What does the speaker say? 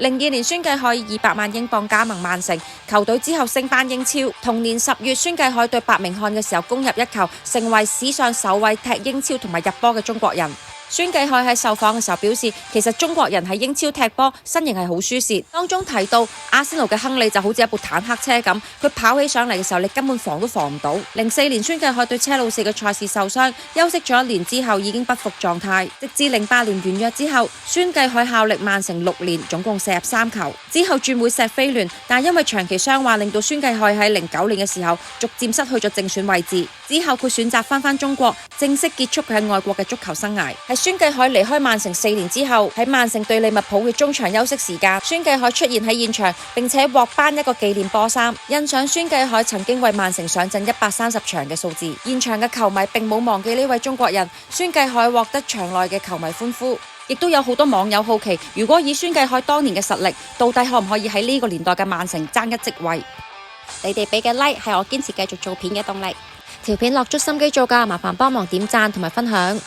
02年孫繼海200萬英鎊加盟曼城，球隊之後升班英超。同年10月，孫繼海對伯明翰嘅時候攻入一球，成為史上首位踢英超同埋入波嘅中國人。孫繼海喺受訪嘅時候表示，其實中國人喺英超踢波身形係好舒適，當中提到阿仙奴嘅亨利就好似一部坦克車咁，佢跑起上嚟嘅時候你根本防都防唔到。04年孫繼海對車路士嘅賽事受傷，休息咗1年之後已經不復狀態，直至08年完約之後，孫繼海效力曼城6年，總共射入3球，之後轉會錫菲聯，但因為長期傷患令到孫繼海喺09年嘅時候逐漸失去咗正選位置，之後佢選擇返中國，正式結束佢喺外國嘅足球生涯。孫繼海離開曼城4年之後，喺曼城對利物浦嘅中場休息時間，孫繼海出現喺現場，並且獲頒一個紀念波衫，印上孫繼海曾經為曼城上陣130場嘅數字。現場嘅球迷並冇忘記呢位中國人，孫繼海獲得場內嘅球迷歡呼，亦都有好多網友好奇，如果以孫繼海當年嘅實力，到底可唔可以喺呢個年代嘅曼城爭一席位？你哋俾嘅 like 係我堅持繼續做片嘅動力。條片落足心機做㗎，麻煩幫忙點讚同埋分享。